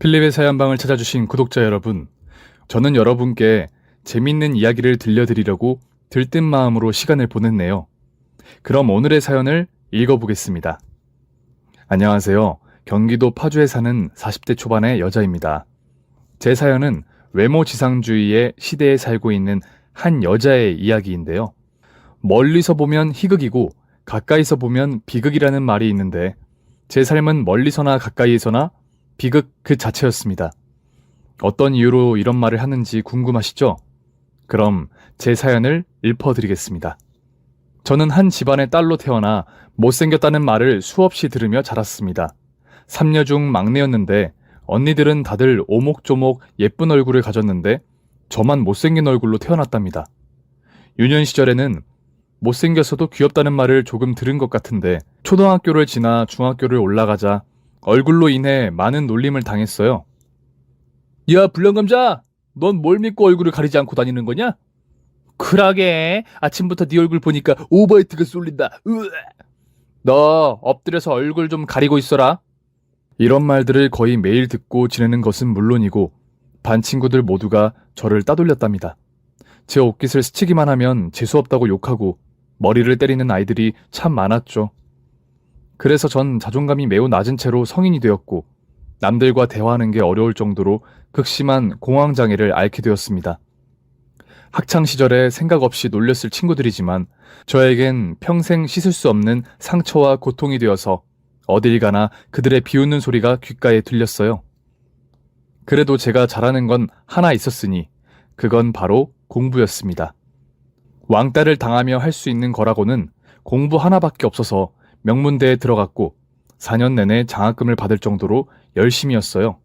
필립의 사연방을 찾아주신 구독자 여러분, 저는 여러분께 재밌는 이야기를 들려드리려고 들뜬 마음으로 시간을 보냈네요. 그럼 오늘의 사연을 읽어보겠습니다. 안녕하세요. 경기도 파주에 사는 40대 초반의 여자입니다. 제 사연은 외모지상주의의 시대에 살고 있는 한 여자의 이야기인데요. 멀리서 보면 희극이고 가까이서 보면 비극이라는 말이 있는데 제 삶은 멀리서나 가까이에서나 비극 그 자체였습니다. 어떤 이유로 이런 말을 하는지 궁금하시죠? 그럼 제 사연을 읊어드리겠습니다. 저는 한 집안의 딸로 태어나 못생겼다는 말을 수없이 들으며 자랐습니다. 3녀 중 막내였는데 언니들은 다들 오목조목 예쁜 얼굴을 가졌는데 저만 못생긴 얼굴로 태어났답니다. 유년 시절에는 못생겼어도 귀엽다는 말을 조금 들은 것 같은데 초등학교를 지나 중학교를 올라가자 얼굴로 인해 많은 놀림을 당했어요. 야, 불량감자! 넌 뭘 믿고 얼굴을 가리지 않고 다니는 거냐? 그러게, 아침부터 네 얼굴 보니까 오버히트가 쏠린다. 으아! 너 엎드려서 얼굴 좀 가리고 있어라. 이런 말들을 거의 매일 듣고 지내는 것은 물론이고 반 친구들 모두가 저를 따돌렸답니다. 제 옷깃을 스치기만 하면 재수없다고 욕하고 머리를 때리는 아이들이 참 많았죠. 그래서 전 자존감이 매우 낮은 채로 성인이 되었고 남들과 대화하는 게 어려울 정도로 극심한 공황장애를 앓게 되었습니다. 학창시절에 생각 없이 놀렸을 친구들이지만 저에겐 평생 씻을 수 없는 상처와 고통이 되어서 어딜 가나 그들의 비웃는 소리가 귓가에 들렸어요. 그래도 제가 잘하는 건 하나 있었으니 그건 바로 공부였습니다. 왕따를 당하며 할 수 있는 거라고는 공부 하나밖에 없어서 명문대에 들어갔고 4년 내내 장학금을 받을 정도로 열심히였어요.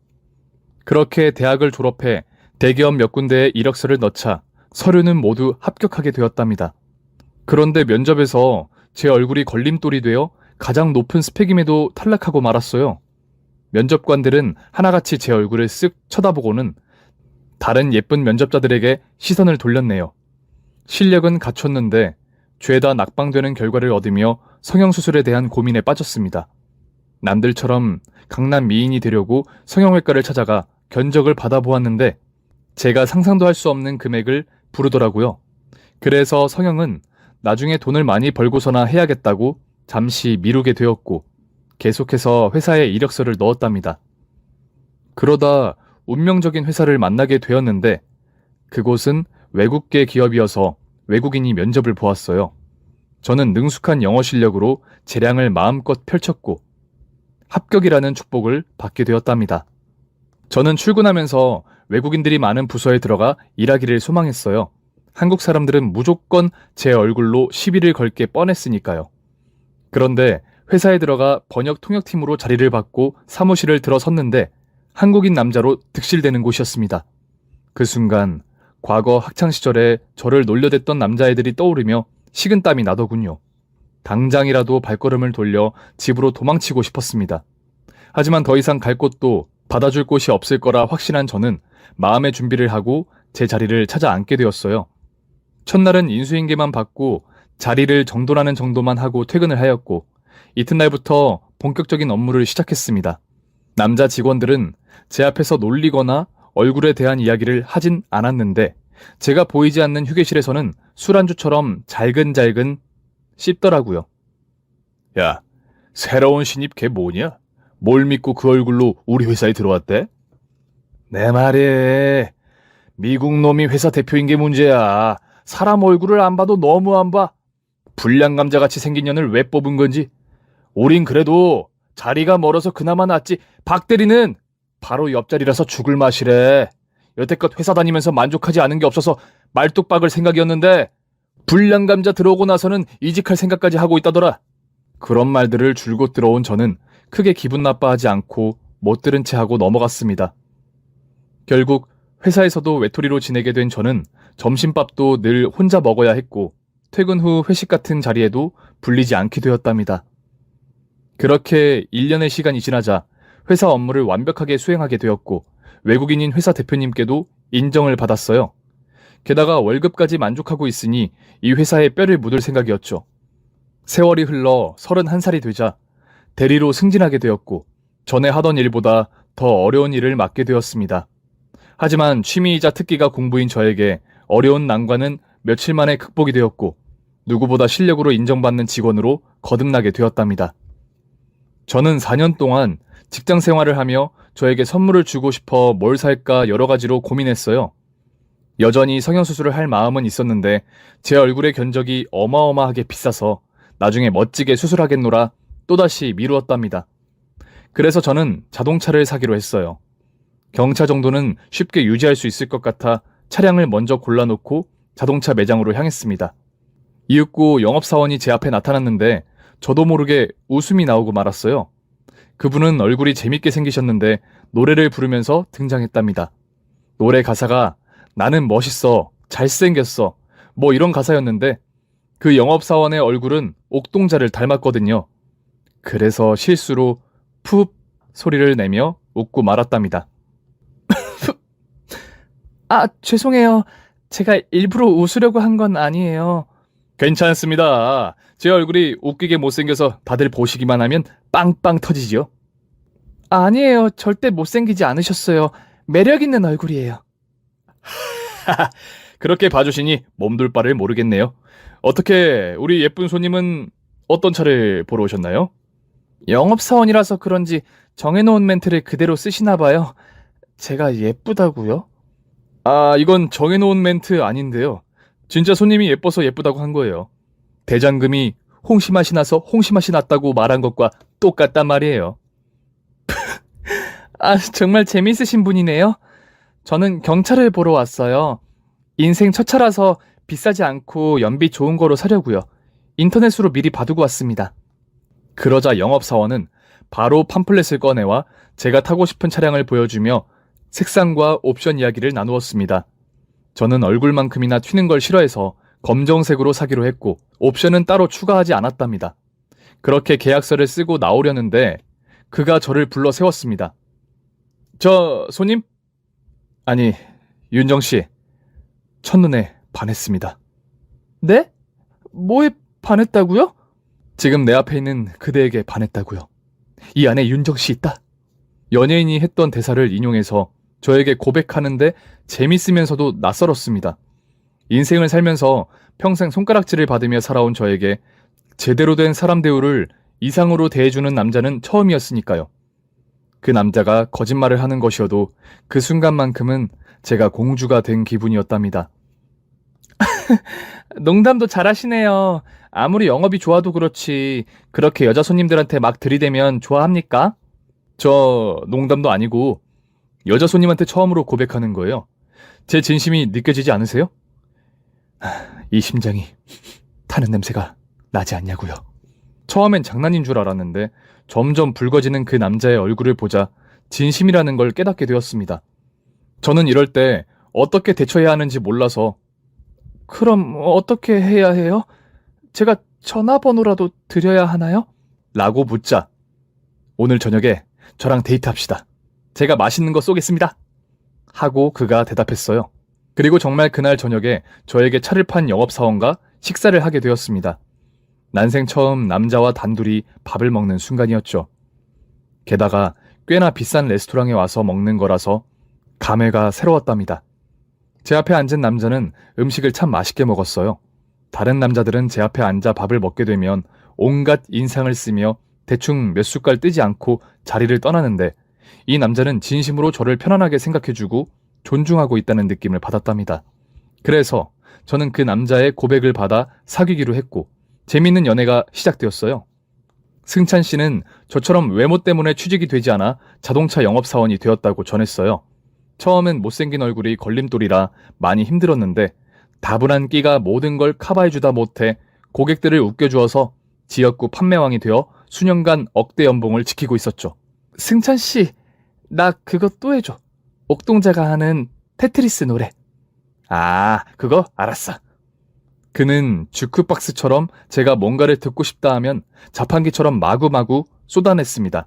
그렇게 대학을 졸업해 대기업 몇 군데에 이력서를 넣자 서류는 모두 합격하게 되었답니다. 그런데 면접에서 제 얼굴이 걸림돌이 되어 가장 높은 스펙임에도 탈락하고 말았어요. 면접관들은 하나같이 제 얼굴을 쓱 쳐다보고는 다른 예쁜 면접자들에게 시선을 돌렸네요. 실력은 갖췄는데 죄다 낙방되는 결과를 얻으며 성형수술에 대한 고민에 빠졌습니다. 남들처럼 강남 미인이 되려고 성형외과를 찾아가 견적을 받아보았는데 제가 상상도 할 수 없는 금액을 부르더라고요. 그래서 성형은 나중에 돈을 많이 벌고서나 해야겠다고 잠시 미루게 되었고 계속해서 회사에 이력서를 넣었답니다. 그러다 운명적인 회사를 만나게 되었는데 그곳은 외국계 기업이어서 외국인이 면접을 보았어요. 저는 능숙한 영어 실력으로 재량을 마음껏 펼쳤고 합격이라는 축복을 받게 되었답니다. 저는 출근하면서 외국인들이 많은 부서에 들어가 일하기를 소망했어요. 한국 사람들은 무조건 제 얼굴로 시비를 걸게 뻔했으니까요. 그런데 회사에 들어가 번역 통역팀으로 자리를 받고 사무실을 들어섰는데 한국인 남자로 득실되는 곳이었습니다. 그 순간 과거 학창시절에 저를 놀려댔던 남자애들이 떠오르며 식은땀이 나더군요. 당장이라도 발걸음을 돌려 집으로 도망치고 싶었습니다. 하지만 더 이상 갈 곳도 받아줄 곳이 없을 거라 확신한 저는 마음의 준비를 하고 제 자리를 찾아 앉게 되었어요. 첫날은 인수인계만 받고 자리를 정돈하는 정도만 하고 퇴근을 하였고 이튿날부터 본격적인 업무를 시작했습니다. 남자 직원들은 제 앞에서 놀리거나 얼굴에 대한 이야기를 하진 않았는데 제가 보이지 않는 휴게실에서는 술안주처럼 잘근잘근 씹더라고요. 야, 새로운 신입 걔 뭐냐? 뭘 믿고 그 얼굴로 우리 회사에 들어왔대? 내 말에 미국 놈이 회사 대표인 게 문제야. 사람 얼굴을 안 봐도 너무 안 봐. 불량감자같이 생긴 년을 왜 뽑은 건지. 우린 그래도 자리가 멀어서 그나마 낫지. 박 대리는 바로 옆자리라서 죽을 맛이래. 여태껏 회사 다니면서 만족하지 않은 게 없어서 말뚝 박을 생각이었는데 불량감자 들어오고 나서는 이직할 생각까지 하고 있다더라. 그런 말들을 줄곧 들어온 저는 크게 기분 나빠하지 않고 못 들은 채 하고 넘어갔습니다. 결국 회사에서도 외톨이로 지내게 된 저는 점심밥도 늘 혼자 먹어야 했고 퇴근 후 회식 같은 자리에도 불리지 않게 되었답니다. 그렇게 1년의 시간이 지나자 회사 업무를 완벽하게 수행하게 되었고 외국인인 회사 대표님께도 인정을 받았어요. 게다가 월급까지 만족하고 있으니 이 회사에 뼈를 묻을 생각이었죠. 세월이 흘러 31살이 되자 대리로 승진하게 되었고 전에 하던 일보다 더 어려운 일을 맡게 되었습니다. 하지만 취미이자 특기가 공부인 저에게 어려운 난관은 며칠 만에 극복이 되었고 누구보다 실력으로 인정받는 직원으로 거듭나게 되었답니다. 저는 4년 동안 직장 생활을 하며 저에게 선물을 주고 싶어 뭘 살까 여러 가지로 고민했어요. 여전히 성형수술을 할 마음은 있었는데 제 얼굴의 견적이 어마어마하게 비싸서 나중에 멋지게 수술하겠노라 또다시 미루었답니다. 그래서 저는 자동차를 사기로 했어요. 경차 정도는 쉽게 유지할 수 있을 것 같아 차량을 먼저 골라놓고 자동차 매장으로 향했습니다. 이윽고 영업사원이 제 앞에 나타났는데 저도 모르게 웃음이 나오고 말았어요. 그분은 얼굴이 재밌게 생기셨는데 노래를 부르면서 등장했답니다. 노래 가사가 나는 멋있어, 잘생겼어, 뭐 이런 가사였는데 그 영업사원의 얼굴은 옥동자를 닮았거든요. 그래서 실수로 푹 소리를 내며 웃고 말았답니다. 아, 죄송해요. 제가 일부러 웃으려고 한 건 아니에요. 괜찮습니다. 제 얼굴이 웃기게 못생겨서 다들 보시기만 하면 빵빵 터지지요. 아니에요. 절대 못생기지 않으셨어요. 매력 있는 얼굴이에요. 그렇게 봐주시니 몸둘 바를 모르겠네요. 어떻게 우리 예쁜 손님은 어떤 차를 보러 오셨나요? 영업사원이라서 그런지 정해놓은 멘트를 그대로 쓰시나 봐요. 제가 예쁘다고요? 아, 이건 정해놓은 멘트 아닌데요. 진짜 손님이 예뻐서 예쁘다고 한 거예요. 대장금이 홍시맛이 나서 홍시맛이 났다고 말한 것과 똑같단 말이에요. 아, 정말 재밌으신 분이네요. 저는 경차를 보러 왔어요. 인생 첫 차라서 비싸지 않고 연비 좋은 거로 사려고요. 인터넷으로 미리 봐두고 왔습니다. 그러자 영업사원은 바로 팜플렛을 꺼내와 제가 타고 싶은 차량을 보여주며 색상과 옵션 이야기를 나누었습니다. 저는 얼굴만큼이나 튀는 걸 싫어해서 검정색으로 사기로 했고 옵션은 따로 추가하지 않았답니다. 그렇게 계약서를 쓰고 나오려는데 그가 저를 불러 세웠습니다. 저 손님? 아니, 윤정씨. 첫눈에 반했습니다. 네? 뭐에 반했다고요? 지금 내 앞에 있는 그대에게 반했다고요. 이 안에 윤정씨 있다. 연예인이 했던 대사를 인용해서 저에게 고백하는데 재밌으면서도 낯설었습니다. 인생을 살면서 평생 손가락질을 받으며 살아온 저에게 제대로 된 사람 대우를 이상으로 대해주는 남자는 처음이었으니까요. 그 남자가 거짓말을 하는 것이어도 그 순간만큼은 제가 공주가 된 기분이었답니다. 농담도 잘하시네요. 아무리 영업이 좋아도 그렇지 그렇게 여자 손님들한테 막 들이대면 좋아합니까? 저 농담도 아니고 여자 손님한테 처음으로 고백하는 거예요. 제 진심이 느껴지지 않으세요? 이 심장이 타는 냄새가 나지 않냐고요. 처음엔 장난인 줄 알았는데 점점 붉어지는 그 남자의 얼굴을 보자 진심이라는 걸 깨닫게 되었습니다. 저는 이럴 때 어떻게 대처해야 하는지 몰라서 그럼 어떻게 해야 해요? 제가 전화번호라도 드려야 하나요? 라고 묻자 오늘 저녁에 저랑 데이트합시다. 제가 맛있는 거 쏘겠습니다. 하고 그가 대답했어요. 그리고 정말 그날 저녁에 저에게 차를 판 영업사원과 식사를 하게 되었습니다. 난생 처음 남자와 단둘이 밥을 먹는 순간이었죠. 게다가 꽤나 비싼 레스토랑에 와서 먹는 거라서 감회가 새로웠답니다. 제 앞에 앉은 남자는 음식을 참 맛있게 먹었어요. 다른 남자들은 제 앞에 앉아 밥을 먹게 되면 온갖 인상을 쓰며 대충 몇 숟갈 뜨지 않고 자리를 떠나는데 이 남자는 진심으로 저를 편안하게 생각해주고 존중하고 있다는 느낌을 받았답니다. 그래서 저는 그 남자의 고백을 받아 사귀기로 했고 재밌는 연애가 시작되었어요. 승찬 씨는 저처럼 외모 때문에 취직이 되지 않아 자동차 영업사원이 되었다고 전했어요. 처음엔 못생긴 얼굴이 걸림돌이라 많이 힘들었는데 다분한 끼가 모든 걸 커버해주다 못해 고객들을 웃겨주어서 지역구 판매왕이 되어 수년간 억대 연봉을 지키고 있었죠. 승찬 씨, 나 그거 또 해줘. 옥동자가 하는 테트리스 노래. 아, 그거? 알았어. 그는 주크박스처럼 제가 뭔가를 듣고 싶다 하면 자판기처럼 마구마구 쏟아냈습니다.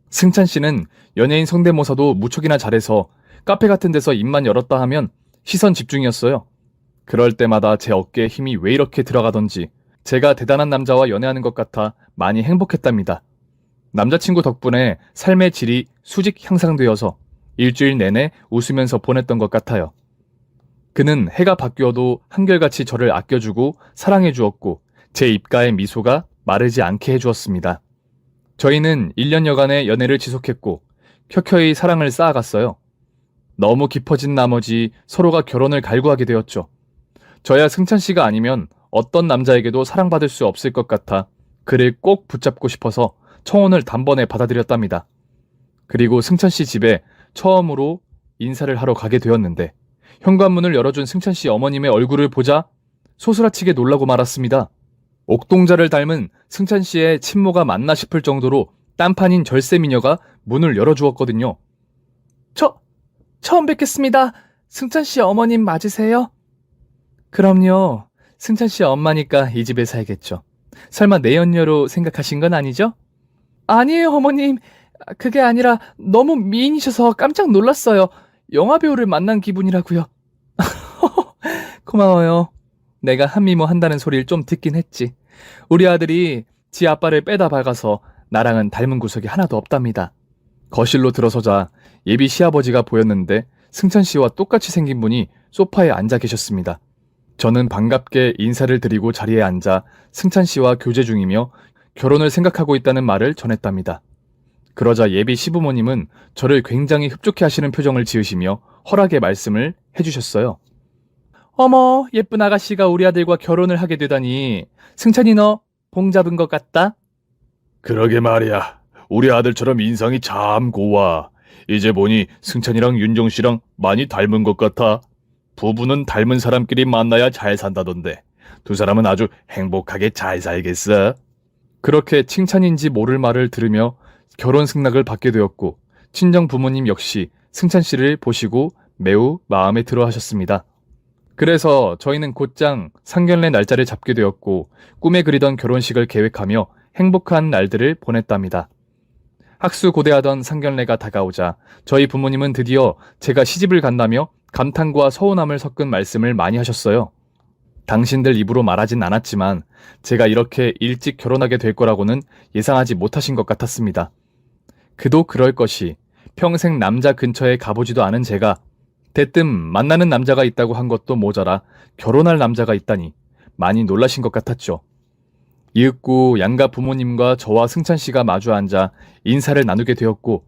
승찬 씨는 연예인 성대모사도 무척이나 잘해서 카페 같은 데서 입만 열었다 하면 시선 집중이었어요. 그럴 때마다 제 어깨에 힘이 왜 이렇게 들어가던지 제가 대단한 남자와 연애하는 것 같아 많이 행복했답니다. 남자친구 덕분에 삶의 질이 수직 향상되어서 일주일 내내 웃으면서 보냈던 것 같아요. 그는 해가 바뀌어도 한결같이 저를 아껴주고 사랑해 주었고 제 입가의 미소가 마르지 않게 해주었습니다. 저희는 1년여간의 연애를 지속했고 켜켜이 사랑을 쌓아갔어요. 너무 깊어진 나머지 서로가 결혼을 갈구하게 되었죠. 저야 승찬 씨가 아니면 어떤 남자에게도 사랑받을 수 없을 것 같아 그를 꼭 붙잡고 싶어서 청혼을 단번에 받아들였답니다. 그리고 승찬 씨 집에 처음으로 인사를 하러 가게 되었는데 현관문을 열어준 승찬 씨 어머님의 얼굴을 보자 소스라치게 놀라고 말았습니다. 옥동자를 닮은 승찬 씨의 친모가 맞나 싶을 정도로 딴판인 절세미녀가 문을 열어주었거든요. 처음 뵙겠습니다. 승찬 씨 어머님 맞으세요? 그럼요. 승찬 씨 엄마니까 이 집에 살겠죠. 설마 내연녀로 생각하신 건 아니죠? 아니에요, 어머님. 그게 아니라 너무 미인이셔서 깜짝 놀랐어요. 영화배우를 만난 기분이라고요. 고마워요. 내가 한미모 한다는 소리를 좀 듣긴 했지. 우리 아들이 지 아빠를 빼다 박아서 나랑은 닮은 구석이 하나도 없답니다. 거실로 들어서자 예비 시아버지가 보였는데 승찬 씨와 똑같이 생긴 분이 소파에 앉아 계셨습니다. 저는 반갑게 인사를 드리고 자리에 앉아 승찬 씨와 교제 중이며 결혼을 생각하고 있다는 말을 전했답니다. 그러자 예비 시부모님은 저를 굉장히 흡족해 하시는 표정을 지으시며 허락의 말씀을 해주셨어요. 어머, 예쁜 아가씨가 우리 아들과 결혼을 하게 되다니. 승찬이 너 봉 잡은 것 같다? 그러게 말이야. 우리 아들처럼 인상이 참 고와. 이제 보니 승찬이랑 윤정씨랑 많이 닮은 것 같아. 부부는 닮은 사람끼리 만나야 잘 산다던데 두 사람은 아주 행복하게 잘 살겠어. 그렇게 칭찬인지 모를 말을 들으며 결혼 승낙을 받게 되었고 친정 부모님 역시 승찬 씨를 보시고 매우 마음에 들어 하셨습니다. 그래서 저희는 곧장 상견례 날짜를 잡게 되었고 꿈에 그리던 결혼식을 계획하며 행복한 날들을 보냈답니다. 학수고대하던 상견례가 다가오자 저희 부모님은 드디어 제가 시집을 간다며 감탄과 서운함을 섞은 말씀을 많이 하셨어요. 당신들 입으로 말하진 않았지만 제가 이렇게 일찍 결혼하게 될 거라고는 예상하지 못하신 것 같았습니다. 그도 그럴 것이 평생 남자 근처에 가보지도 않은 제가 대뜸 만나는 남자가 있다고 한 것도 모자라 결혼할 남자가 있다니 많이 놀라신 것 같았죠. 이윽고 양가 부모님과 저와 승찬 씨가 마주 앉아 인사를 나누게 되었고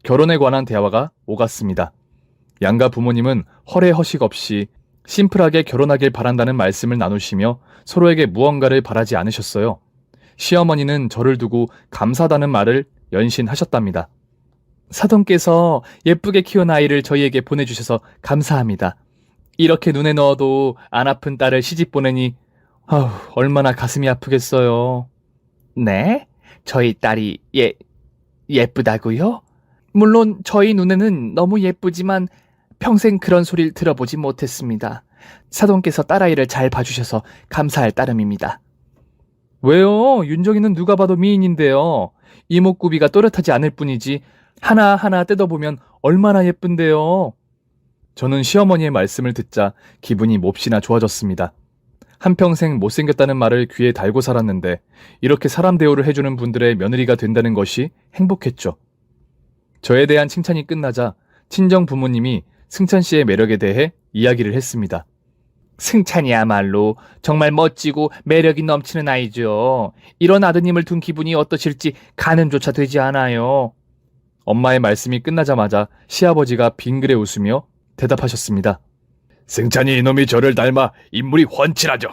결혼에 관한 대화가 오갔습니다. 양가 부모님은 허례허식 없이 심플하게 결혼하길 바란다는 말씀을 나누시며 서로에게 무언가를 바라지 않으셨어요. 시어머니는 저를 두고 감사하다는 말을 연신하셨답니다. 사돈께서 예쁘게 키운 아이를 저희에게 보내주셔서 감사합니다. 이렇게 눈에 넣어도 안 아픈 딸을 시집 보내니 얼마나 가슴이 아프겠어요. 네? 저희 딸이 예쁘다고요? 물론 저희 눈에는 너무 예쁘지만 평생 그런 소리를 들어보지 못했습니다. 사돈께서 딸아이를 잘 봐주셔서 감사할 따름입니다. 왜요? 윤정이는 누가 봐도 미인인데요. 이목구비가 또렷하지 않을 뿐이지 하나하나 뜯어보면 얼마나 예쁜데요. 저는 시어머니의 말씀을 듣자 기분이 몹시나 좋아졌습니다. 한평생 못생겼다는 말을 귀에 달고 살았는데 이렇게 사람 대우를 해주는 분들의 며느리가 된다는 것이 행복했죠. 저에 대한 칭찬이 끝나자 친정 부모님이 승찬 씨의 매력에 대해 이야기를 했습니다. 승찬이야말로 정말 멋지고 매력이 넘치는 아이죠. 이런 아드님을 둔 기분이 어떠실지 가늠조차 되지 않아요. 엄마의 말씀이 끝나자마자 시아버지가 빙그레 웃으며 대답하셨습니다. 승찬이 이놈이 저를 닮아 인물이 훤칠하죠.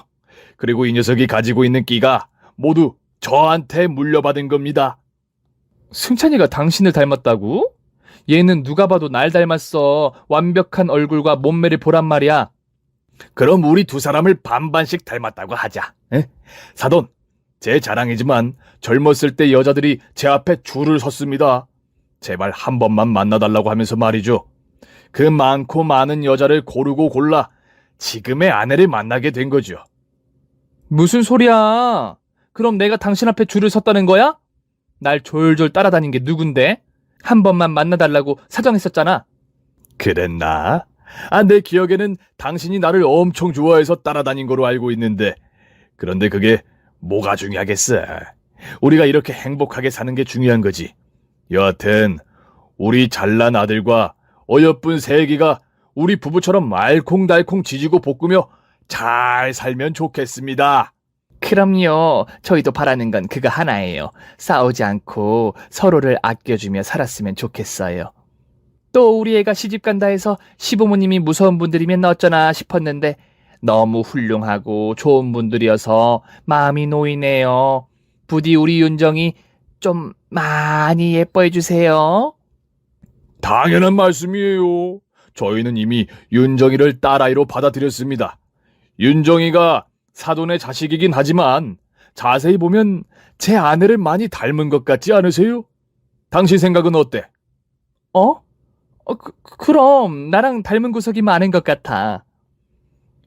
그리고 이 녀석이 가지고 있는 끼가 모두 저한테 물려받은 겁니다. 승찬이가 당신을 닮았다고? 얘는 누가 봐도 날 닮았어. 완벽한 얼굴과 몸매를 보란 말이야. 그럼 우리 두 사람을 반반씩 닮았다고 하자. 에? 사돈, 제 자랑이지만 젊었을 때 여자들이 제 앞에 줄을 섰습니다. 제발 한 번만 만나달라고 하면서 말이죠. 그 많고 많은 여자를 고르고 골라 지금의 아내를 만나게 된 거죠. 무슨 소리야? 그럼 내가 당신 앞에 줄을 섰다는 거야? 날 졸졸 따라다닌 게 누군데? 한 번만 만나달라고 사정했었잖아. 그랬나? 내 기억에는 당신이 나를 엄청 좋아해서 따라다닌 거로 알고 있는데 그런데 그게 뭐가 중요하겠어. 우리가 이렇게 행복하게 사는 게 중요한 거지. 여하튼 우리 잘난 아들과 어여쁜 새애기가 우리 부부처럼 알콩달콩 지지고 볶으며 잘 살면 좋겠습니다. 그럼요. 저희도 바라는 건 그거 하나예요. 싸우지 않고 서로를 아껴주며 살았으면 좋겠어요. 또 우리 애가 시집간다 해서 시부모님이 무서운 분들이면 어쩌나 싶었는데 너무 훌륭하고 좋은 분들이어서 마음이 놓이네요. 부디 우리 윤정이 좀 많이 예뻐해 주세요. 당연한 말씀이에요. 저희는 이미 윤정이를 딸아이로 받아들였습니다. 윤정이가 사돈의 자식이긴 하지만 자세히 보면 제 아내를 많이 닮은 것 같지 않으세요? 당신 생각은 어때? 그럼 나랑 닮은 구석이 많은 것 같아.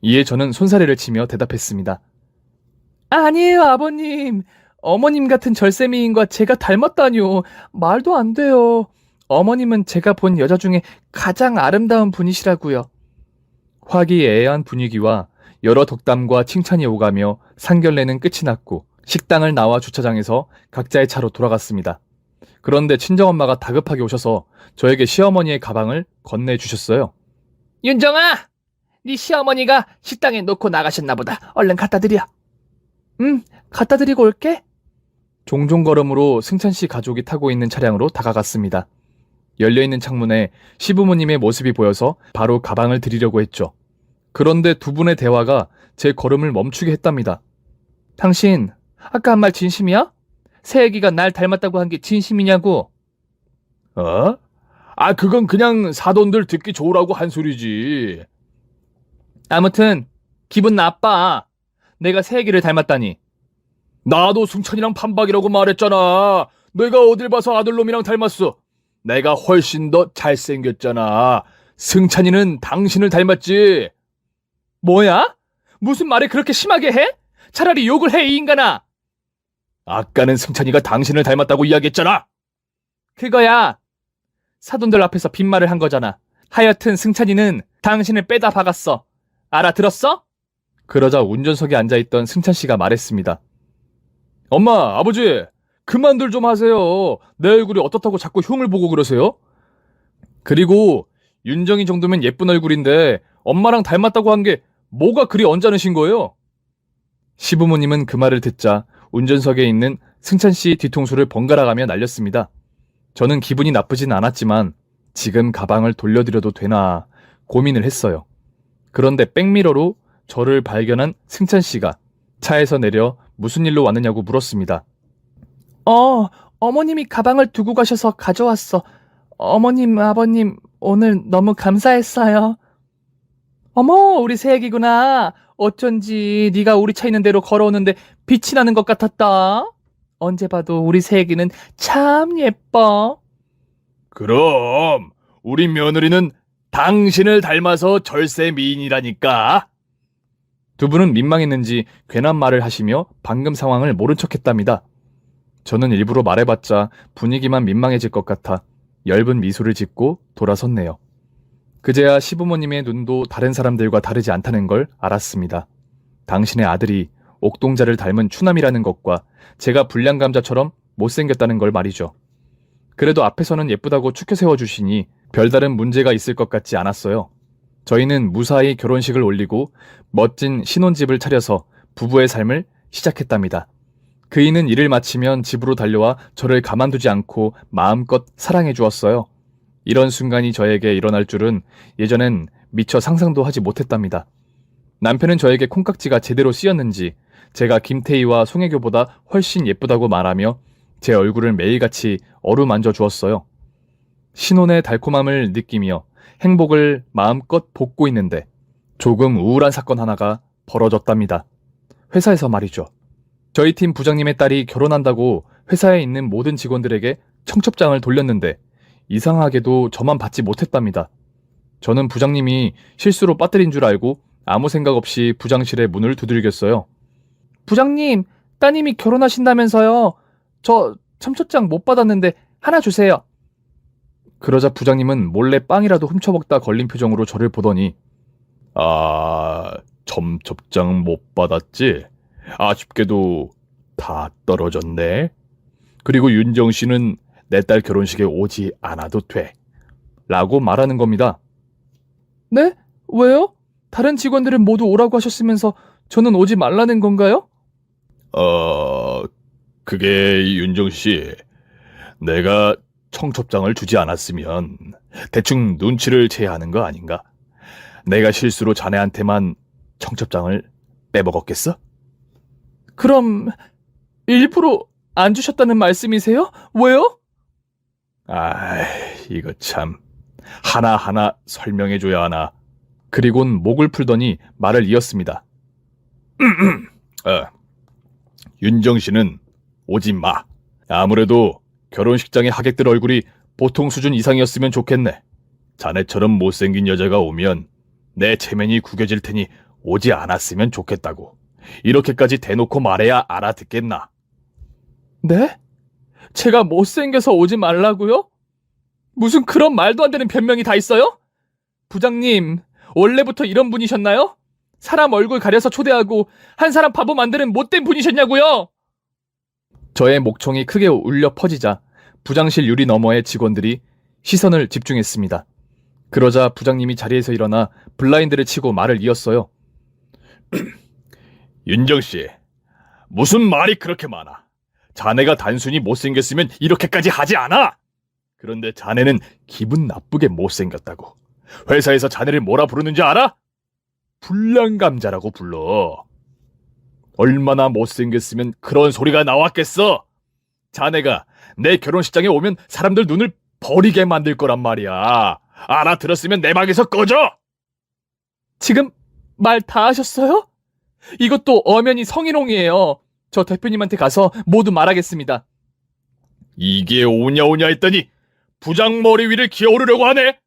이에 저는 손사래를 치며 대답했습니다. 아니에요, 아버님. 어머님 같은 절세미인과 제가 닮았다뇨. 말도 안 돼요. 어머님은 제가 본 여자 중에 가장 아름다운 분이시라고요. 화기애애한 분위기와 여러 덕담과 칭찬이 오가며 상견례는 끝이 났고 식당을 나와 주차장에서 각자의 차로 돌아갔습니다. 그런데 친정엄마가 다급하게 오셔서 저에게 시어머니의 가방을 건네주셨어요. 윤정아! 네 시어머니가 식당에 놓고 나가셨나 보다. 얼른 갖다 드려. 갖다 드리고 올게. 종종 걸음으로 승찬씨 가족이 타고 있는 차량으로 다가갔습니다. 열려있는 창문에 시부모님의 모습이 보여서 바로 가방을 드리려고 했죠. 그런데 두 분의 대화가 제 걸음을 멈추게 했답니다. 당신, 아까 한 말 진심이야? 새애기가 날 닮았다고 한 게 진심이냐고? 어? 그건 그냥 사돈들 듣기 좋으라고 한 소리지. 아무튼 기분 나빠. 내가 새애기를 닮았다니. 나도 승찬이랑 판박이라고 말했잖아. 내가 어딜 봐서 아들놈이랑 닮았어. 내가 훨씬 더 잘생겼잖아. 승찬이는 당신을 닮았지. 뭐야? 무슨 말을 그렇게 심하게 해? 차라리 욕을 해, 이 인간아. 아까는 승찬이가 당신을 닮았다고 이야기했잖아. 그거야. 사돈들 앞에서 빈말을 한 거잖아. 하여튼 승찬이는 당신을 빼다 박았어. 알아들었어? 그러자 운전석에 앉아있던 승찬씨가 말했습니다. 엄마, 아버지, 그만들 좀 하세요. 내 얼굴이 어떻다고 자꾸 흉을 보고 그러세요? 그리고 윤정이 정도면 예쁜 얼굴인데 엄마랑 닮았다고 한 게 뭐가 그리 언짢으신 거예요? 시부모님은 그 말을 듣자 운전석에 있는 승찬씨 뒤통수를 번갈아가며 날렸습니다. 저는 기분이 나쁘진 않았지만 지금 가방을 돌려드려도 되나 고민을 했어요. 그런데 백미러로 저를 발견한 승찬씨가 차에서 내려 무슨 일로 왔느냐고 물었습니다. 어머님이 가방을 두고 가셔서 가져왔어. 어머님, 아버님, 오늘 너무 감사했어요. 어머, 우리 새애기구나. 어쩐지 네가 우리 차 있는 데로 걸어오는데 빛이 나는 것 같았다. 언제 봐도 우리 새애기는 참 예뻐. 그럼 우리 며느리는 당신을 닮아서 절세 미인이라니까. 두 분은 민망했는지 괜한 말을 하시며 방금 상황을 모른 척했답니다. 저는 일부러 말해봤자 분위기만 민망해질 것 같아 엷은 미소를 짓고 돌아섰네요. 그제야 시부모님의 눈도 다른 사람들과 다르지 않다는 걸 알았습니다. 당신의 아들이 옥동자를 닮은 추남이라는 것과 제가 불량감자처럼 못생겼다는 걸 말이죠. 그래도 앞에서는 예쁘다고 축켜 세워주시니 별다른 문제가 있을 것 같지 않았어요. 저희는 무사히 결혼식을 올리고 멋진 신혼집을 차려서 부부의 삶을 시작했답니다. 그이는 일을 마치면 집으로 달려와 저를 가만두지 않고 마음껏 사랑해 주었어요. 이런 순간이 저에게 일어날 줄은 예전엔 미처 상상도 하지 못했답니다. 남편은 저에게 콩깍지가 제대로 씌었는지 제가 김태희와 송혜교보다 훨씬 예쁘다고 말하며 제 얼굴을 매일같이 어루만져 주었어요. 신혼의 달콤함을 느끼며 행복을 마음껏 볶고 있는데 조금 우울한 사건 하나가 벌어졌답니다. 회사에서 말이죠. 저희 팀 부장님의 딸이 결혼한다고 회사에 있는 모든 직원들에게 청첩장을 돌렸는데 이상하게도 저만 받지 못했답니다. 저는 부장님이 실수로 빠뜨린 줄 알고 아무 생각 없이 부장실에 문을 두들겼어요. 부장님, 따님이 결혼하신다면서요. 저 청첩장 못 받았는데 하나 주세요. 그러자 부장님은 몰래 빵이라도 훔쳐먹다 걸린 표정으로 저를 보더니 청첩장 못 받았지? 아쉽게도 다 떨어졌네. 그리고 윤정 씨는 내 딸 결혼식에 오지 않아도 돼. 라고 말하는 겁니다. 네? 왜요? 다른 직원들은 모두 오라고 하셨으면서 저는 오지 말라는 건가요? 그게 윤정 씨, 내가 청첩장을 주지 않았으면 대충 눈치를 채야 하는 거 아닌가? 내가 실수로 자네한테만 청첩장을 빼먹었겠어? 그럼 일부러 안 주셨다는 말씀이세요? 왜요? 이거 참 하나하나 설명해줘야 하나. 그리곤 목을 풀더니 말을 이었습니다. 윤정 씨는 오지 마. 아무래도 결혼식장의 하객들 얼굴이 보통 수준 이상이었으면 좋겠네. 자네처럼 못생긴 여자가 오면 내 체면이 구겨질 테니 오지 않았으면 좋겠다고. 이렇게까지 대놓고 말해야 알아듣겠나? 네? 제가 못생겨서 오지 말라고요? 무슨 그런 말도 안 되는 변명이 다 있어요? 부장님, 원래부터 이런 분이셨나요? 사람 얼굴 가려서 초대하고 한 사람 바보 만드는 못된 분이셨냐고요? 저의 목청이 크게 울려 퍼지자 부장실 유리 너머의 직원들이 시선을 집중했습니다. 그러자 부장님이 자리에서 일어나 블라인드를 치고 말을 이었어요. 윤정 씨, 무슨 말이 그렇게 많아? 자네가 단순히 못생겼으면 이렇게까지 하지 않아! 그런데 자네는 기분 나쁘게 못생겼다고. 회사에서 자네를 뭐라 부르는지 알아? 불량감자라고 불러. 얼마나 못생겼으면 그런 소리가 나왔겠어? 자네가 내 결혼식장에 오면 사람들 눈을 버리게 만들 거란 말이야. 알아들었으면 내 방에서 꺼져! 지금 말 다 하셨어요? 이것도 엄연히 성희롱이에요. 저 대표님한테 가서 모두 말하겠습니다. 이게 오냐오냐 했더니 부장 머리 위를 기어오르려고 하네?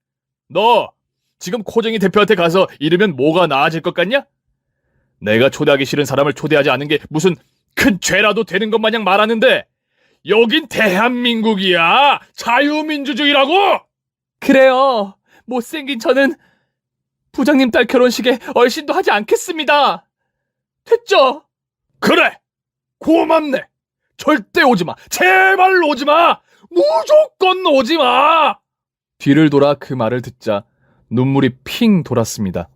너 지금 코쟁이 대표한테 가서 이러면 뭐가 나아질 것 같냐? 내가 초대하기 싫은 사람을 초대하지 않은 게 무슨 큰 죄라도 되는 것 마냥 말하는데 여긴 대한민국이야. 자유민주주의라고. 그래요. 못생긴 저는 부장님 딸 결혼식에 얼씬도 하지 않겠습니다. 됐죠? 그래, 고맙네. 절대 오지 마. 제발 오지 마. 무조건 오지 마. 뒤를 돌아 그 말을 듣자 눈물이 핑 돌았습니다.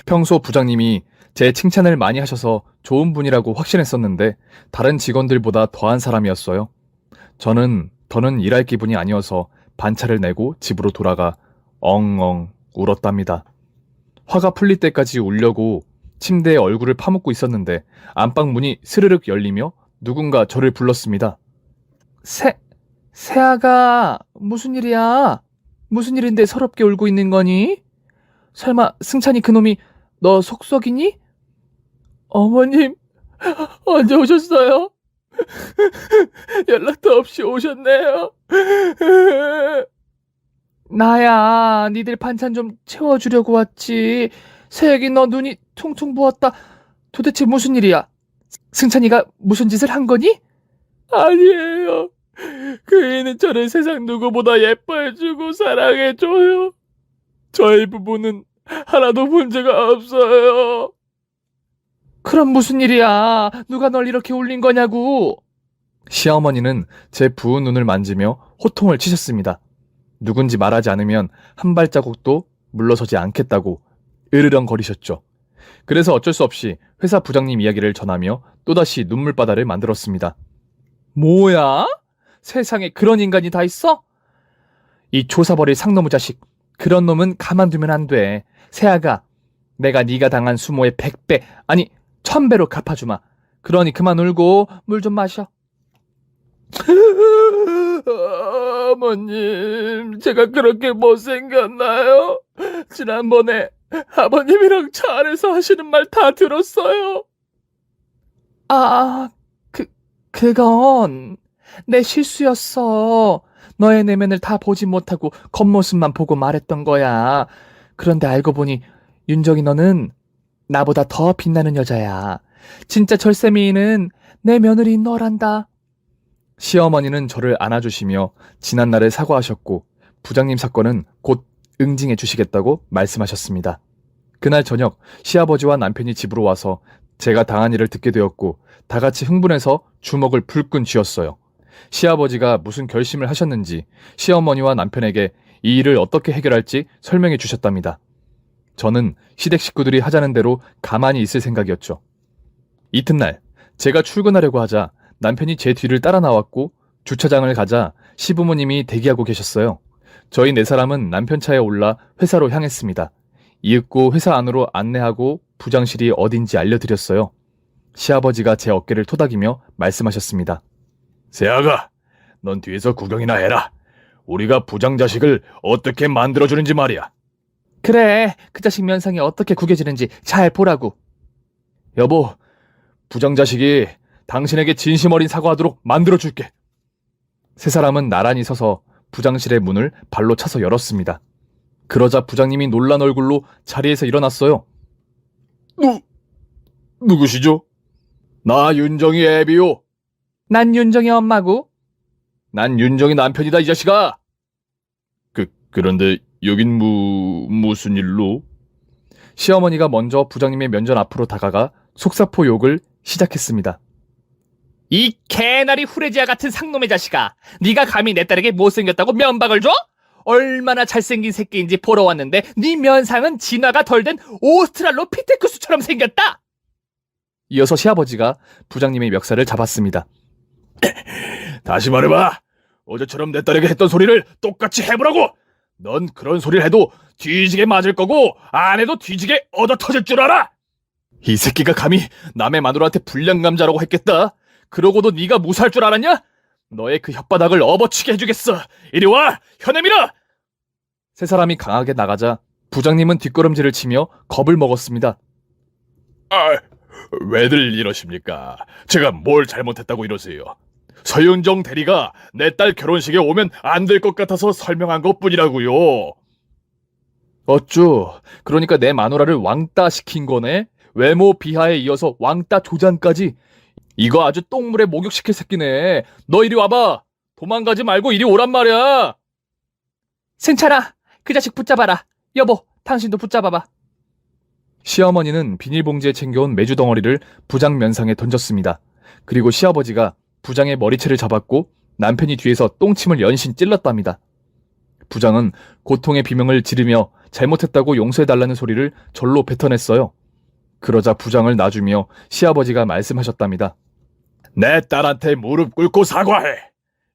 평소 부장님이 제 칭찬을 많이 하셔서 좋은 분이라고 확신했었는데 다른 직원들보다 더한 사람이었어요. 저는 더는 일할 기분이 아니어서 반차를 내고 집으로 돌아가 엉엉 울었답니다. 화가 풀릴 때까지 울려고 침대에 얼굴을 파묻고 있었는데 안방 문이 스르륵 열리며 누군가 저를 불렀습니다. 세아가 무슨 일이야? 무슨 일인데 서럽게 울고 있는 거니? 설마 승찬이 그놈이 너 속썩이니? 어머님, 언제 오셨어요? 연락도 없이 오셨네요. 나야, 니들 반찬 좀 채워주려고 왔지. 세혁이 너 눈이 퉁퉁 부었다. 도대체 무슨 일이야? 승찬이가 무슨 짓을 한 거니? 아니에요. 그 애는 저를 세상 누구보다 예뻐해주고 사랑해줘요. 저희 부부는 하나도 문제가 없어요. 그럼 무슨 일이야? 누가 널 이렇게 울린 거냐고? 시어머니는 제 부은 눈을 만지며 호통을 치셨습니다. 누군지 말하지 않으면 한 발자국도 물러서지 않겠다고 으르렁거리셨죠. 그래서 어쩔 수 없이 회사 부장님 이야기를 전하며 또다시 눈물바다를 만들었습니다. 뭐야? 세상에 그런 인간이 다 있어? 이 조사버릴 상놈의 자식. 그런 놈은 가만두면 안 돼. 세아가 내가 네가 당한 수모의 100배, 아니 1000배로 갚아주마. 그러니 그만 울고 물 좀 마셔. 어머님, 제가 그렇게 못생겼나요? 지난번에 아버님이랑 차 안에서 하시는 말 다 들었어요. 그건 내 실수였어. 너의 내면을 다 보지 못하고 겉모습만 보고 말했던 거야. 그런데 알고 보니 윤정이 너는 나보다 더 빛나는 여자야. 진짜 절세미인은 내 며느리인 너란다. 시어머니는 저를 안아주시며 지난날에 사과하셨고 부장님 사건은 곧 응징해 주시겠다고 말씀하셨습니다. 그날 저녁 시아버지와 남편이 집으로 와서 제가 당한 일을 듣게 되었고 다 같이 흥분해서 주먹을 불끈 쥐었어요. 시아버지가 무슨 결심을 하셨는지 시어머니와 남편에게 이 일을 어떻게 해결할지 설명해 주셨답니다. 저는 시댁 식구들이 하자는 대로 가만히 있을 생각이었죠. 이튿날 제가 출근하려고 하자 남편이 제 뒤를 따라 나왔고 주차장을 가자 시부모님이 대기하고 계셨어요. 저희 네 사람은 남편 차에 올라 회사로 향했습니다. 이윽고 회사 안으로 안내하고 부장실이 어딘지 알려드렸어요. 시아버지가 제 어깨를 토닥이며 말씀하셨습니다. 세아가, 넌 뒤에서 구경이나 해라. 우리가 부장 자식을 어떻게 만들어주는지 말이야. 그래, 그 자식 면상이 어떻게 구겨지는지 잘 보라고. 여보, 부장 자식이 당신에게 진심 어린 사과하도록 만들어줄게. 세 사람은 나란히 서서 부장실의 문을 발로 차서 열었습니다. 그러자 부장님이 놀란 얼굴로 자리에서 일어났어요. 누구시죠? 나 윤정이 애비요. 난 윤정의 엄마고. 난 윤정이 남편이다, 이 자식아. 그런데 여긴 무슨 일로? 시어머니가 먼저 부장님의 면전 앞으로 다가가 속사포 욕을 시작했습니다. 이 개나리 후레지아 같은 상놈의 자식아, 네가 감히 내 딸에게 못생겼다고 면박을 줘? 얼마나 잘생긴 새끼인지 보러 왔는데 네 면상은 진화가 덜 된 오스트랄로피테쿠스처럼 생겼다. 이어서 시아버지가 부장님의 멱살을 잡았습니다. 다시 말해봐. 어제처럼 내 딸에게 했던 소리를 똑같이 해보라고. 넌 그런 소리를 해도 뒤지게 맞을 거고 안 해도 뒤지게 얻어 터질 줄 알아. 이 새끼가 감히 남의 마누라한테 불량감자라고 했겠다. 그러고도 네가 무사할 줄 알았냐? 너의 그 혓바닥을 업어치게 해주겠어. 이리 와, 혀내밀어! 세 사람이 강하게 나가자 부장님은 뒷걸음질을 치며 겁을 먹었습니다. 왜들 이러십니까? 제가 뭘 잘못했다고 이러세요? 서윤정 대리가 내 딸 결혼식에 오면 안 될 것 같아서 설명한 것뿐이라고요. 어쭈, 그러니까 내 마누라를 왕따 시킨 거네? 외모 비하에 이어서 왕따 조장까지. 이거 아주 똥물에 목욕시킬 새끼네. 너 이리 와봐. 도망가지 말고 이리 오란 말이야. 승찬아, 그 자식 붙잡아라. 여보, 당신도 붙잡아봐. 시어머니는 비닐봉지에 챙겨온 메주 덩어리를 부장 면상에 던졌습니다. 그리고 시아버지가 부장의 머리채를 잡았고 남편이 뒤에서 똥침을 연신 찔렀답니다. 부장은 고통의 비명을 지르며 잘못했다고 용서해달라는 소리를 절로 뱉어냈어요. 그러자 부장을 놔주며 시아버지가 말씀하셨답니다. 내 딸한테 무릎 꿇고 사과해.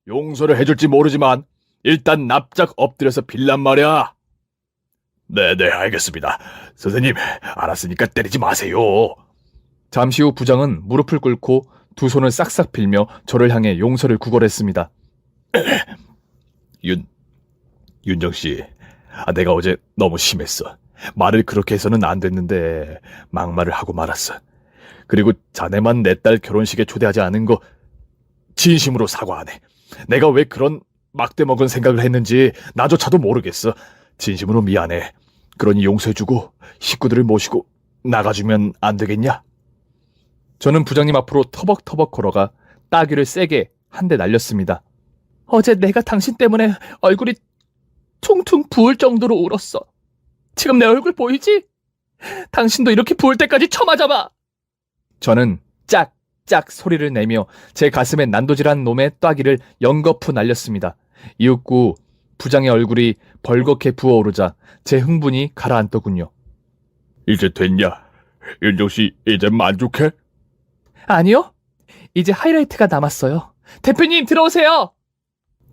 용서를 해줄지 모르지만 일단 납작 엎드려서 빌란 말이야. 네네, 알겠습니다. 선생님, 알았으니까 때리지 마세요. 잠시 후 부장은 무릎을 꿇고 두 손을 싹싹 빌며 저를 향해 용서를 구걸했습니다. 윤정씨, 내가 어제 너무 심했어. 말을 그렇게 해서는 안 됐는데 막말을 하고 말았어. 그리고 자네만 내 딸 결혼식에 초대하지 않은 거 진심으로 사과하네. 내가 왜 그런 막대먹은 생각을 했는지 나조차도 모르겠어. 진심으로 미안해. 그러니 용서해주고 식구들을 모시고 나가주면 안 되겠냐? 저는 부장님 앞으로 터벅터벅 걸어가 따귀를 세게 한 대 날렸습니다. 어제 내가 당신 때문에 얼굴이 퉁퉁 부을 정도로 울었어. 지금 내 얼굴 보이지? 당신도 이렇게 부을 때까지 쳐맞아봐. 저는 짝짝 소리를 내며 제 가슴에 난도질한 놈의 따귀를 연거푸 날렸습니다. 이윽고 부장의 얼굴이 벌겋게 부어오르자 제 흥분이 가라앉더군요. 이제 됐냐? 윤정씨, 이제 만족해? 아니요. 이제 하이라이트가 남았어요. 대표님 들어오세요.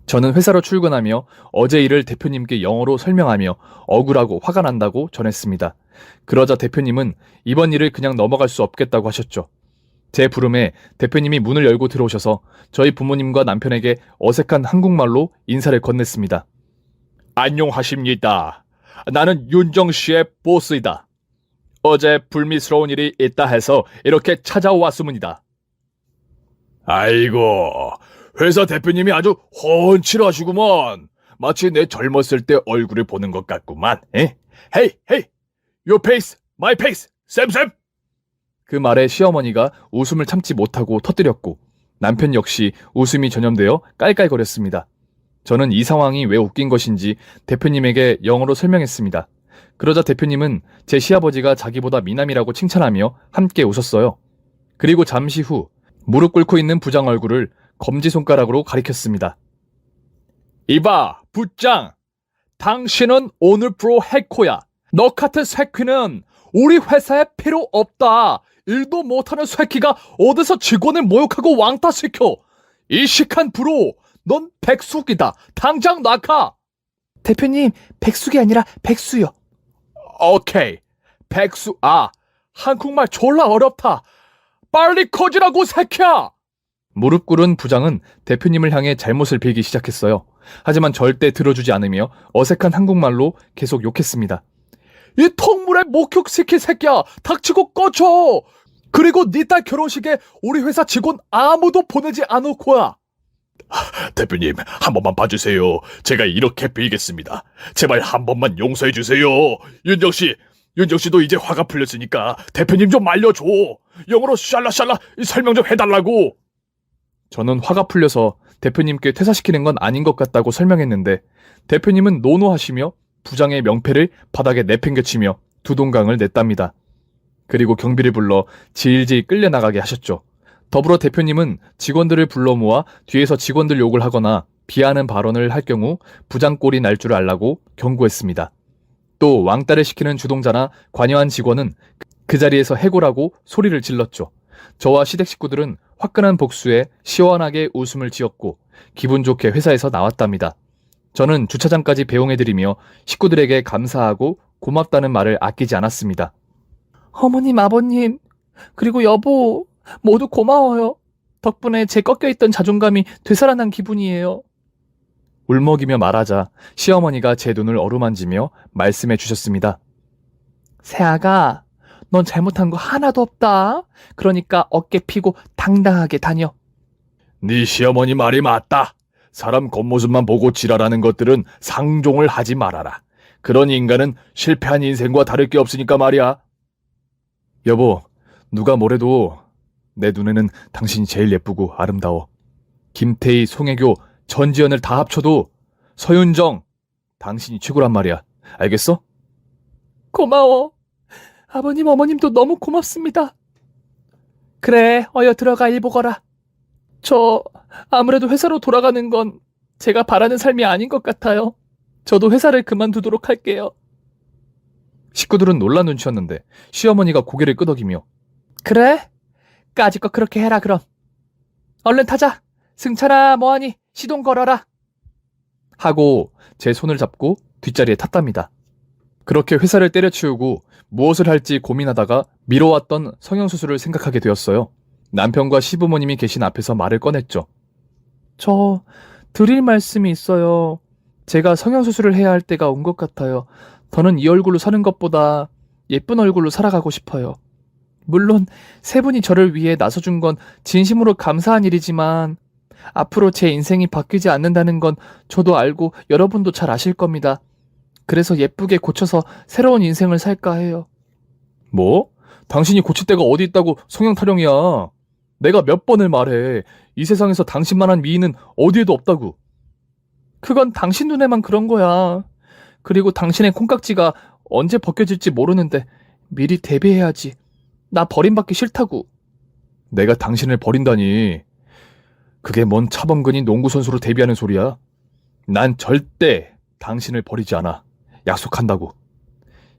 저는 회사로 출근하며 어제 일을 대표님께 영어로 설명하며 억울하고 화가 난다고 전했습니다. 그러자 대표님은 이번 일을 그냥 넘어갈 수 없겠다고 하셨죠. 제 부름에 대표님이 문을 열고 들어오셔서 저희 부모님과 남편에게 어색한 한국말로 인사를 건넸습니다. 안녕하십니다. 나는 윤정 씨의 보스이다. 어제 불미스러운 일이 있다 해서 이렇게 찾아왔습니다. 아이고, 회사 대표님이 아주 훤칠하시구먼. 마치 내 젊었을 때 얼굴을 보는 것 같구만. 에? 헤이, 헤이, your face, my face, 쌤쌤. 그 말에 시어머니가 웃음을 참지 못하고 터뜨렸고 남편 역시 웃음이 전염되어 깔깔거렸습니다. 저는 이 상황이 왜 웃긴 것인지 대표님에게 영어로 설명했습니다. 그러자 대표님은 제 시아버지가 자기보다 미남이라고 칭찬하며 함께 웃었어요. 그리고 잠시 후 무릎 꿇고 있는 부장 얼굴을 검지손가락으로 가리켰습니다. 이봐, 부장. 당신은 오늘 프로 해코야. 너 같은 새끼는 우리 회사에 필요 없다. 일도 못하는 새끼가 어디서 직원을 모욕하고 왕따시켜. 이 시간 프로, 넌 백숙이다. 당장 나가. 대표님, 백숙이 아니라 백수요. 오케이. 백숙, 한국말 졸라 어렵다. 빨리 커지라고, 새끼야! 무릎 꿇은 부장은 대표님을 향해 잘못을 빌기 시작했어요. 하지만 절대 들어주지 않으며 어색한 한국말로 계속 욕했습니다. 이 통물에 목욕시킬 새끼야! 닥치고 꺼져! 그리고 네 딸 결혼식에 우리 회사 직원 아무도 보내지 않을 거야. 대표님, 한 번만 봐주세요. 제가 이렇게 빌겠습니다. 제발 한 번만 용서해 주세요. 윤정 씨도 이제 화가 풀렸으니까 대표님 좀 말려줘. 영어로 샬라샬라 설명 좀 해달라고. 저는 화가 풀려서 대표님께 퇴사시키는 건 아닌 것 같다고 설명했는데 대표님은 노노하시며 부장의 명패를 바닥에 내팽개치며 두동강을 냈답니다. 그리고 경비를 불러 질질 끌려나가게 하셨죠. 더불어 대표님은 직원들을 불러 모아 뒤에서 직원들 욕을 하거나 비하하는 발언을 할 경우 부장 꼴이 날 줄 알라고 경고했습니다. 또 왕따를 시키는 주동자나 관여한 직원은 그 자리에서 해고라고 소리를 질렀죠. 저와 시댁 식구들은 화끈한 복수에 시원하게 웃음을 지었고 기분 좋게 회사에서 나왔답니다. 저는 주차장까지 배웅해드리며 식구들에게 감사하고 고맙다는 말을 아끼지 않았습니다. 어머님, 아버님, 그리고 여보, 모두 고마워요. 덕분에 제 꺾여있던 자존감이 되살아난 기분이에요. 울먹이며 말하자 시어머니가 제 눈을 어루만지며 말씀해 주셨습니다. 세아가, 넌 잘못한 거 하나도 없다. 그러니까 어깨 피고 당당하게 다녀. 네 시어머니 말이 맞다. 사람 겉모습만 보고 지랄하는 것들은 상종을 하지 말아라. 그런 인간은 실패한 인생과 다를 게 없으니까 말이야. 여보, 누가 뭐래도 내 눈에는 당신이 제일 예쁘고 아름다워. 김태희, 송혜교, 전지현을 다 합쳐도 서윤정, 당신이 최고란 말이야. 알겠어? 고마워. 아버님, 어머님도 너무 고맙습니다. 그래, 어여 들어가 일 보거라. 저 아무래도 회사로 돌아가는 건 제가 바라는 삶이 아닌 것 같아요. 저도 회사를 그만두도록 할게요. 식구들은 놀란 눈치였는데 시어머니가 고개를 끄덕이며 그래? 까짓것 그렇게 해라 그럼. 얼른 타자. 승찬아, 뭐하니? 시동 걸어라. 하고 제 손을 잡고 뒷자리에 탔답니다. 그렇게 회사를 때려치우고 무엇을 할지 고민하다가 미뤄왔던 성형수술을 생각하게 되었어요. 남편과 시부모님이 계신 앞에서 말을 꺼냈죠. 저 드릴 말씀이 있어요. 제가 성형수술을 해야 할 때가 온 것 같아요. 더는 이 얼굴로 사는 것보다 예쁜 얼굴로 살아가고 싶어요. 물론 세 분이 저를 위해 나서준 건 진심으로 감사한 일이지만 앞으로 제 인생이 바뀌지 않는다는 건 저도 알고 여러분도 잘 아실 겁니다. 그래서 예쁘게 고쳐서 새로운 인생을 살까 해요. 뭐? 당신이 고칠 데가 어디 있다고 성형 타령이야. 내가 몇 번을 말해. 이 세상에서 당신만한 미인은 어디에도 없다고. 그건 당신 눈에만 그런 거야. 그리고 당신의 콩깍지가 언제 벗겨질지 모르는데 미리 대비해야지. 나 버림받기 싫다고. 내가 당신을 버린다니. 그게 뭔 차범근이 농구선수로 데뷔하는 소리야. 난 절대 당신을 버리지 않아. 약속한다고.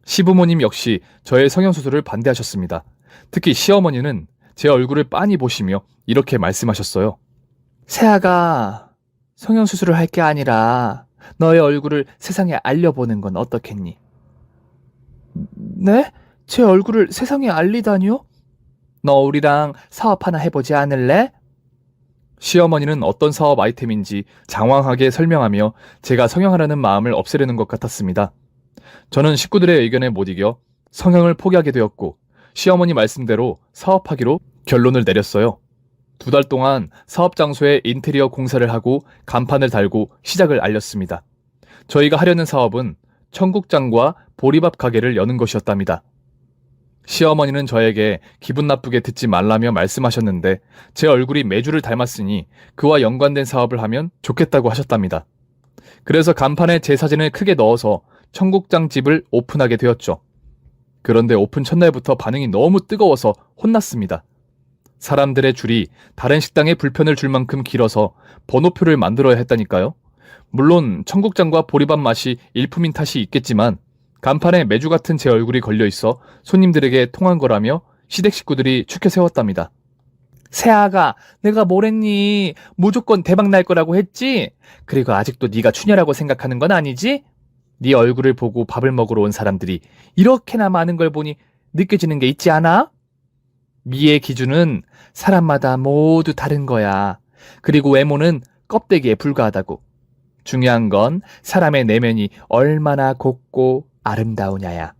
시부모님 역시 저의 성형수술을 반대하셨습니다. 특히 시어머니는 제 얼굴을 빤히 보시며 이렇게 말씀하셨어요. 세아가 성형수술을 할 게 아니라 너의 얼굴을 세상에 알려보는 건 어떻겠니? 네? 제 얼굴을 세상에 알리다니요? 너 우리랑 사업 하나 해보지 않을래? 시어머니는 어떤 사업 아이템인지 장황하게 설명하며 제가 성형하려는 마음을 없애려는 것 같았습니다. 저는 식구들의 의견에 못 이겨 성형을 포기하게 되었고 시어머니 말씀대로 사업하기로 결론을 내렸어요. 2달 동안 사업 장소에 인테리어 공사를 하고 간판을 달고 시작을 알렸습니다. 저희가 하려는 사업은 청국장과 보리밥 가게를 여는 것이었답니다. 시어머니는 저에게 기분 나쁘게 듣지 말라며 말씀하셨는데 제 얼굴이 매주를 닮았으니 그와 연관된 사업을 하면 좋겠다고 하셨답니다. 그래서 간판에 제 사진을 크게 넣어서 청국장집을 오픈하게 되었죠. 그런데 오픈 첫날부터 반응이 너무 뜨거워서 혼났습니다. 사람들의 줄이 다른 식당에 불편을 줄 만큼 길어서 번호표를 만들어야 했다니까요. 물론 청국장과 보리밥 맛이 일품인 탓이 있겠지만 간판에 매주 같은 제 얼굴이 걸려 있어 손님들에게 통한 거라며 시댁 식구들이 추켜 세웠답니다. 세아가 내가 뭐랬니? 무조건 대박 날 거라고 했지? 그리고 아직도 네가 추녀라고 생각하는 건 아니지? 네 얼굴을 보고 밥을 먹으러 온 사람들이 이렇게나 많은 걸 보니 느껴지는 게 있지 않아? 미의 기준은 사람마다 모두 다른 거야. 그리고 외모는 껍데기에 불과하다고. 중요한 건 사람의 내면이 얼마나 곱고 아름다우냐야.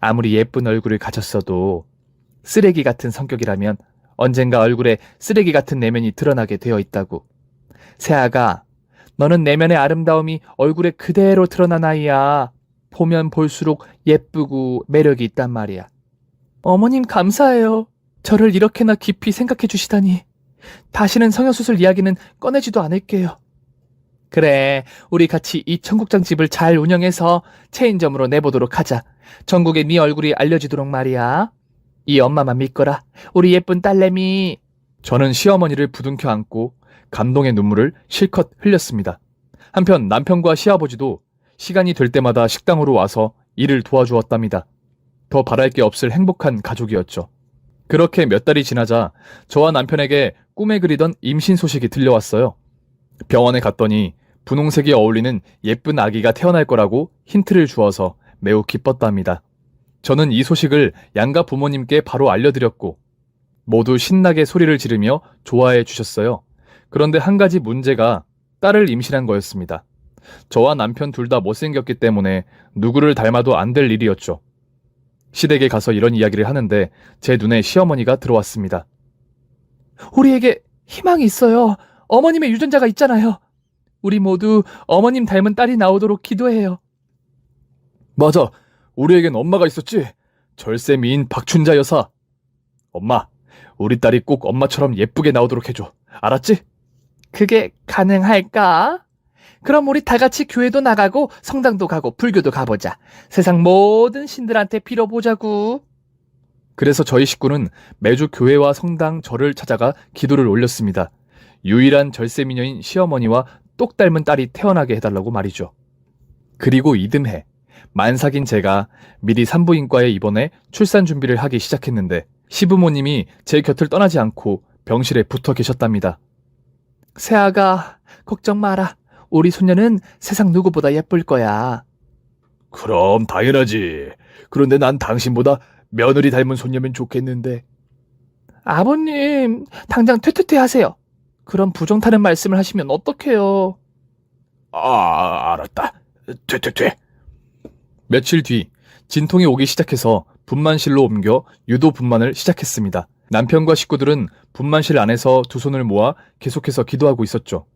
아무리 예쁜 얼굴을 가졌어도 쓰레기 같은 성격이라면 언젠가 얼굴에 쓰레기 같은 내면이 드러나게 되어 있다고. 세아가, 너는 내면의 아름다움이 얼굴에 그대로 드러난 아이야. 보면 볼수록 예쁘고 매력이 있단 말이야. 어머님 감사해요. 저를 이렇게나 깊이 생각해 주시다니. 다시는 성형수술 이야기는 꺼내지도 않을게요. 그래, 우리 같이 이 청국장집을 잘 운영해서 체인점으로 내보도록 하자. 전국에 네 얼굴이 알려지도록 말이야. 이 엄마만 믿거라. 우리 예쁜 딸내미. 저는 시어머니를 부둥켜 안고 감동의 눈물을 실컷 흘렸습니다. 한편 남편과 시아버지도 시간이 될 때마다 식당으로 와서 일을 도와주었답니다. 더 바랄 게 없을 행복한 가족이었죠. 그렇게 몇 달이 지나자 저와 남편에게 꿈에 그리던 임신 소식이 들려왔어요. 병원에 갔더니 분홍색이 어울리는 예쁜 아기가 태어날 거라고 힌트를 주어서 매우 기뻤답니다. 저는 이 소식을 양가 부모님께 바로 알려드렸고 모두 신나게 소리를 지르며 좋아해 주셨어요. 그런데 한 가지 문제가 딸을 임신한 거였습니다. 저와 남편 둘 다 못생겼기 때문에 누구를 닮아도 안 될 일이었죠. 시댁에 가서 이런 이야기를 하는데 제 눈에 시어머니가 들어왔습니다. 우리에게 희망이 있어요. 어머님의 유전자가 있잖아요. 우리 모두 어머님 닮은 딸이 나오도록 기도해요. 맞아. 우리에겐 엄마가 있었지. 절세미인 박춘자 여사. 엄마, 우리 딸이 꼭 엄마처럼 예쁘게 나오도록 해줘. 알았지? 그게 가능할까? 그럼 우리 다 같이 교회도 나가고 성당도 가고 불교도 가보자. 세상 모든 신들한테 빌어보자구. 그래서 저희 식구는 매주 교회와 성당, 절을 찾아가 기도를 올렸습니다. 유일한 절세미녀인 시어머니와 똑 닮은 딸이 태어나게 해달라고 말이죠. 그리고 이듬해 만삭인 제가 미리 산부인과에 입원해 출산 준비를 하기 시작했는데 시부모님이 제 곁을 떠나지 않고 병실에 붙어 계셨답니다. 세아가 걱정 마라. 우리 손녀는 세상 누구보다 예쁠 거야. 그럼 당연하지. 그런데 난 당신보다 며느리 닮은 손녀면 좋겠는데. 아버님, 당장 퇴퇴퇴 하세요. 그런 부정타는 말씀을 하시면 어떡해요. 알았다. 퇴. 며칠 뒤 진통이 오기 시작해서 분만실로 옮겨 유도 분만을 시작했습니다. 남편과 식구들은 분만실 안에서 두 손을 모아 계속해서 기도하고 있었죠.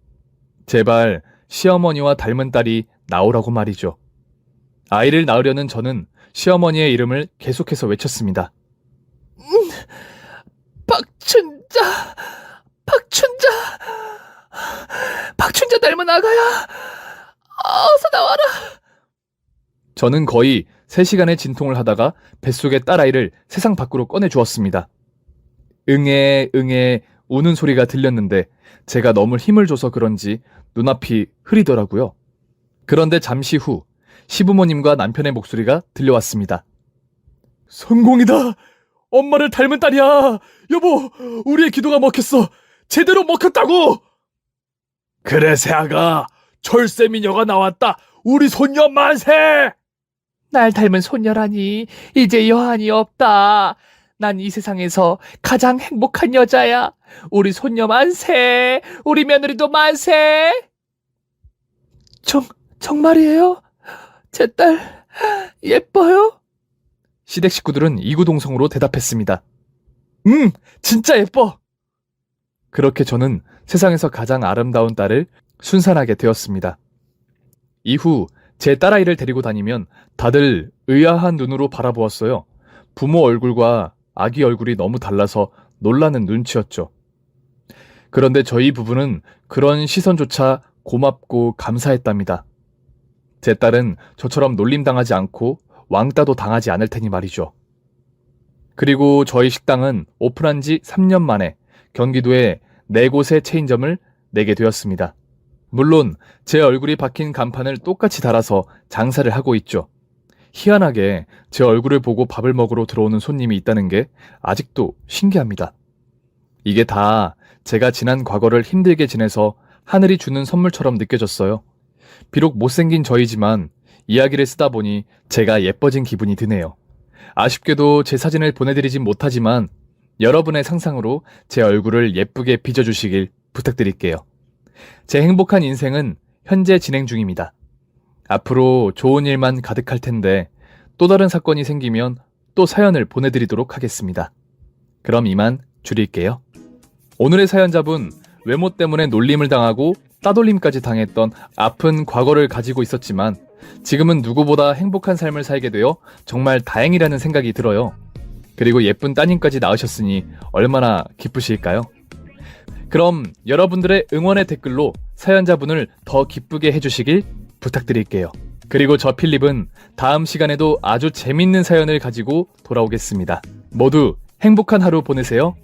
제발 시어머니와 닮은 딸이 나오라고 말이죠. 아이를 낳으려는 저는 시어머니의 이름을 계속해서 외쳤습니다. 박춘자 닮은 아가야. 어서 나와라. 저는 거의 3시간의 진통을 하다가 뱃속의 딸아이를 세상 밖으로 꺼내주었습니다. 응애 우는 소리가 들렸는데 제가 너무 힘을 줘서 그런지 눈앞이 흐리더라고요. 그런데 잠시 후 시부모님과 남편의 목소리가 들려왔습니다. 성공이다. 엄마를 닮은 딸이야. 여보, 우리의 기도가 먹혔어. 제대로 먹혔다고. 그래, 세아가. 절세미녀가 나왔다. 우리 손녀 만세. 날 닮은 손녀라니 이제 여한이 없다. 난 이 세상에서 가장 행복한 여자야. 우리 손녀 만세. 우리 며느리도 만세. 정말이에요? 제 딸 예뻐요? 시댁 식구들은 이구동성으로 대답했습니다. 진짜 예뻐. 그렇게 저는 세상에서 가장 아름다운 딸을 순산하게 되었습니다. 이후 제 딸아이를 데리고 다니면 다들 의아한 눈으로 바라보았어요. 부모 얼굴과 아기 얼굴이 너무 달라서 놀라는 눈치였죠. 그런데 저희 부부는 그런 시선조차 고맙고 감사했답니다. 제 딸은 저처럼 놀림당하지 않고 왕따도 당하지 않을 테니 말이죠. 그리고 저희 식당은 오픈한 지 3년 만에 경기도에 4곳의 체인점을 내게 되었습니다. 물론 제 얼굴이 박힌 간판을 똑같이 달아서 장사를 하고 있죠. 희한하게 제 얼굴을 보고 밥을 먹으러 들어오는 손님이 있다는 게 아직도 신기합니다. 이게 다 제가 지난 과거를 힘들게 지내서 하늘이 주는 선물처럼 느껴졌어요. 비록 못생긴 저이지만 이야기를 쓰다 보니 제가 예뻐진 기분이 드네요. 아쉽게도 제 사진을 보내드리진 못하지만 여러분의 상상으로 제 얼굴을 예쁘게 빚어주시길 부탁드릴게요. 제 행복한 인생은 현재 진행 중입니다. 앞으로 좋은 일만 가득할 텐데 또 다른 사건이 생기면 또 사연을 보내드리도록 하겠습니다. 그럼 이만 줄일게요. 오늘의 사연자분, 외모 때문에 놀림을 당하고 따돌림까지 당했던 아픈 과거를 가지고 있었지만 지금은 누구보다 행복한 삶을 살게 되어 정말 다행이라는 생각이 들어요. 그리고 예쁜 따님까지 낳으셨으니 얼마나 기쁘실까요? 그럼 여러분들의 응원의 댓글로 사연자분을 더 기쁘게 해주시길 부탁드릴게요. 그리고 저 필립은 다음 시간에도 아주 재밌는 사연을 가지고 돌아오겠습니다. 모두 행복한 하루 보내세요.